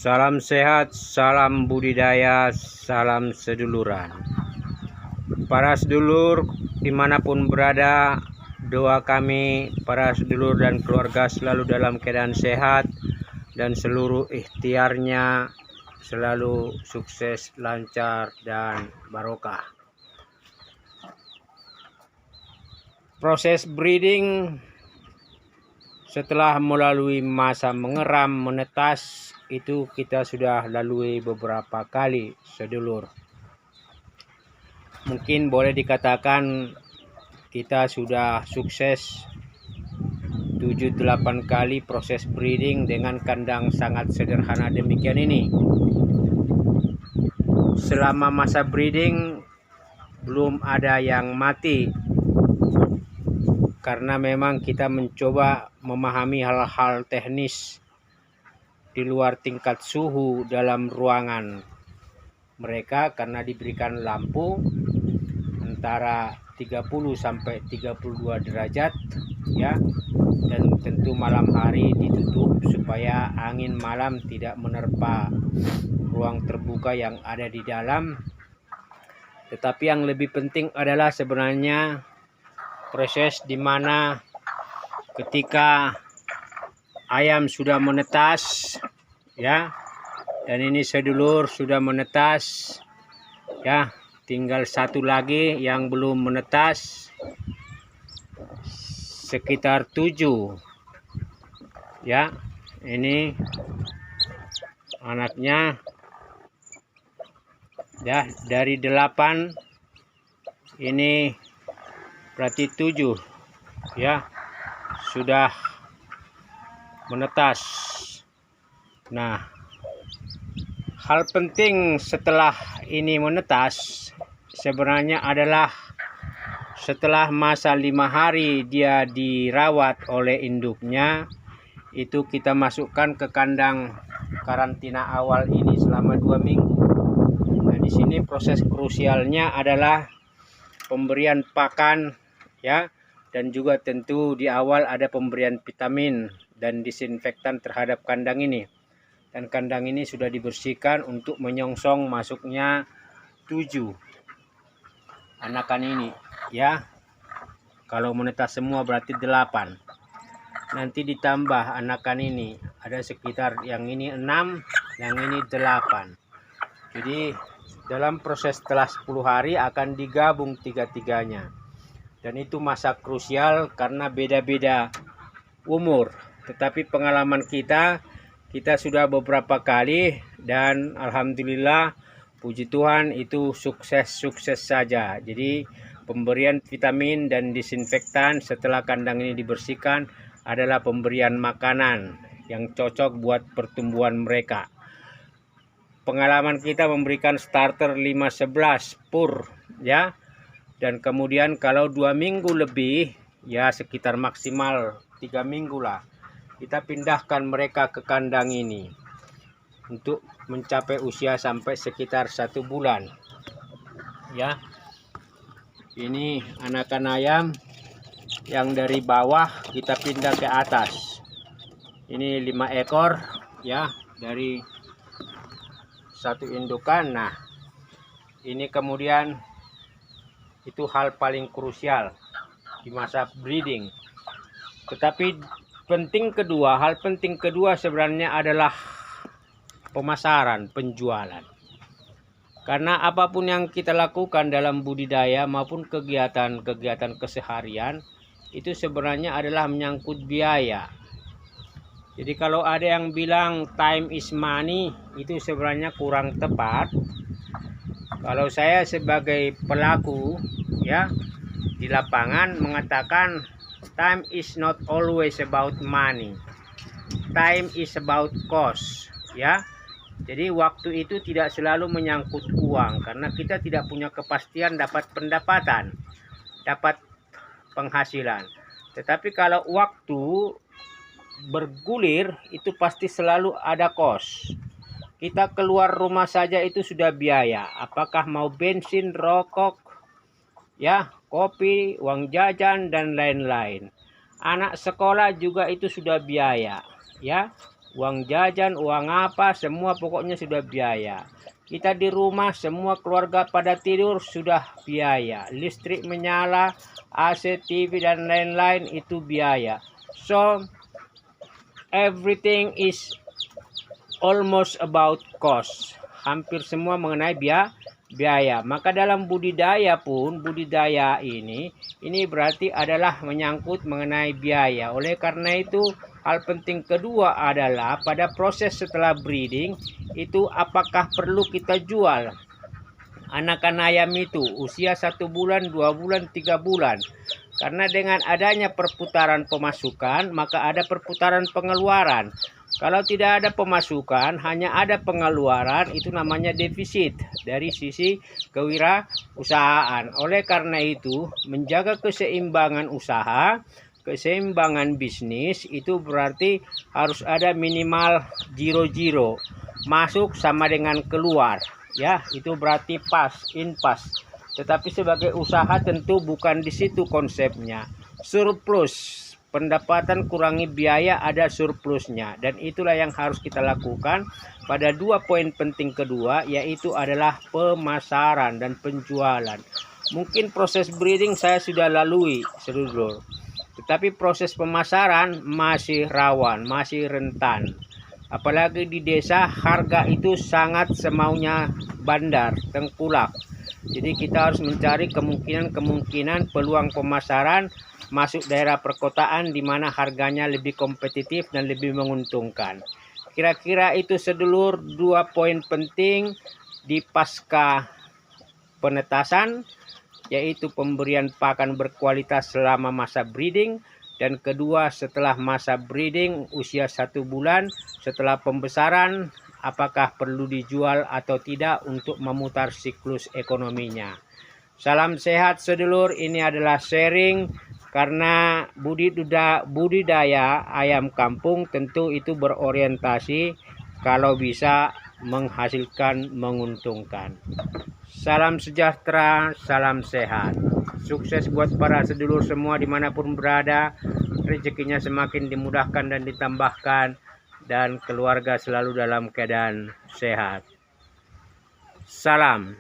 Salam sehat, salam budidaya, salam seduluran. Para sedulur dimanapun berada, doa kami para sedulur dan keluarga selalu dalam keadaan sehat dan seluruh ikhtiarnya selalu sukses, lancar, dan barokah. Proses breeding setelah melalui masa mengeram, menetas, itu kita sudah lalui beberapa kali, sedulur. Mungkin boleh dikatakan kita sudah sukses 7-8 kali proses breeding dengan kandang sangat sederhana demikian ini. Selama masa breeding belum ada yang mati, karena memang kita mencoba memahami hal-hal teknis di luar tingkat suhu dalam ruangan mereka, karena diberikan lampu antara 30 sampai 32 derajat ya, dan tentu malam hari ditutup supaya angin malam tidak menerpa ruang terbuka yang ada di dalam. Tetapi yang lebih penting adalah sebenarnya proses di mana ketika ayam sudah menetas ya, dan ini sedulur sudah menetas ya, tinggal satu lagi yang belum menetas, sekitar 7 ya. Ini anaknya ya, dari 8 ini berarti 7 ya sudah menetas. Nah, hal penting setelah ini menetas sebenarnya adalah setelah masa 5 hari dia dirawat oleh induknya, itu kita masukkan ke kandang karantina awal ini selama 2 minggu. Nah, di sini proses krusialnya adalah pemberian pakan ya, dan juga tentu di awal ada pemberian vitamin dan disinfektan terhadap kandang ini. Dan kandang ini sudah dibersihkan untuk menyongsong masuknya 7 anakan ini ya. Kalau menetas semua berarti 8. Nanti ditambah anakan ini ada sekitar, yang ini 6, yang ini 8. Jadi dalam proses setelah 10 hari akan digabung tiga-tiganya. Dan itu masa krusial karena beda-beda umur. Tetapi pengalaman kita sudah beberapa kali dan alhamdulillah puji Tuhan itu sukses saja. Jadi pemberian vitamin dan disinfektan setelah kandang ini dibersihkan adalah pemberian makanan yang cocok buat pertumbuhan mereka. Pengalaman kita memberikan starter 5-11 pur ya. Dan kemudian kalau 2 minggu lebih ya, sekitar maksimal 3 minggu lah, kita pindahkan mereka ke kandang ini untuk mencapai usia sampai sekitar 1 bulan ya. Ini anakan ayam yang dari bawah kita pindah ke atas. Ini 5 ekor ya, dari satu indukan. Nah, ini kemudian itu hal paling krusial di masa breeding. Tetapi hal penting kedua sebenarnya adalah pemasaran, penjualan. Karena apapun yang kita lakukan dalam budidaya maupun kegiatan keseharian itu sebenarnya adalah menyangkut biaya. Jadi kalau ada yang bilang time is money, itu sebenarnya kurang tepat. Kalau saya sebagai pelaku ya di lapangan mengatakan time is not always about money. Time is about cost ya. Jadi waktu itu tidak selalu menyangkut uang, karena kita tidak punya kepastian dapat pendapatan, dapat penghasilan. Tetapi kalau waktu bergulir itu pasti selalu ada cost. Kita keluar rumah saja itu sudah biaya, apakah mau bensin, rokok ya, kopi, uang jajan dan lain-lain. Anak sekolah juga itu sudah biaya ya. Uang jajan, uang apa, semua pokoknya sudah biaya. Kita di rumah, semua keluarga pada tidur, sudah biaya. Listrik menyala, AC, TV, dan lain-lain itu biaya. So, everything is almost about cost. Hampir semua mengenai biaya. Maka dalam budidaya pun, budidaya ini berarti adalah menyangkut mengenai biaya. Oleh karena itu, hal penting kedua adalah pada proses setelah breeding itu apakah perlu kita jual anakan ayam itu usia 1 bulan, 2 bulan, 3 bulan. Karena dengan adanya perputaran pemasukan, maka ada perputaran pengeluaran. Kalau tidak ada pemasukan, hanya ada pengeluaran, itu namanya defisit dari sisi kewirausahaan. Oleh karena itu, menjaga keseimbangan usaha, keseimbangan bisnis, itu berarti harus ada minimal zero, masuk sama dengan keluar. Ya, itu berarti pas, in pas. Tetapi sebagai usaha tentu bukan di situ konsepnya. Surplus. Pendapatan kurangi biaya, ada surplusnya, dan itulah yang harus kita lakukan pada 2 poin penting kedua, yaitu adalah pemasaran dan penjualan. Mungkin proses breeding saya sudah lalui, sedulur, tetapi proses pemasaran masih rawan, masih rentan. Apalagi di desa, harga itu sangat semaunya bandar, tengkulak. Jadi kita harus mencari kemungkinan peluang pemasaran masuk daerah perkotaan di mana harganya lebih kompetitif dan lebih menguntungkan. Kira-kira itu sedulur 2 poin penting di pasca penetasan, yaitu pemberian pakan berkualitas selama masa breeding, dan kedua setelah masa breeding usia 1 bulan, setelah pembesaran apakah perlu dijual atau tidak untuk memutar siklus ekonominya. Salam sehat sedulur, ini adalah sharing. Karena budidaya ayam kampung tentu itu berorientasi kalau bisa menghasilkan, menguntungkan. Salam sejahtera, salam sehat. Sukses buat para sedulur semua dimanapun berada. Rezekinya semakin dimudahkan dan ditambahkan, dan keluarga selalu dalam keadaan sehat. Salam.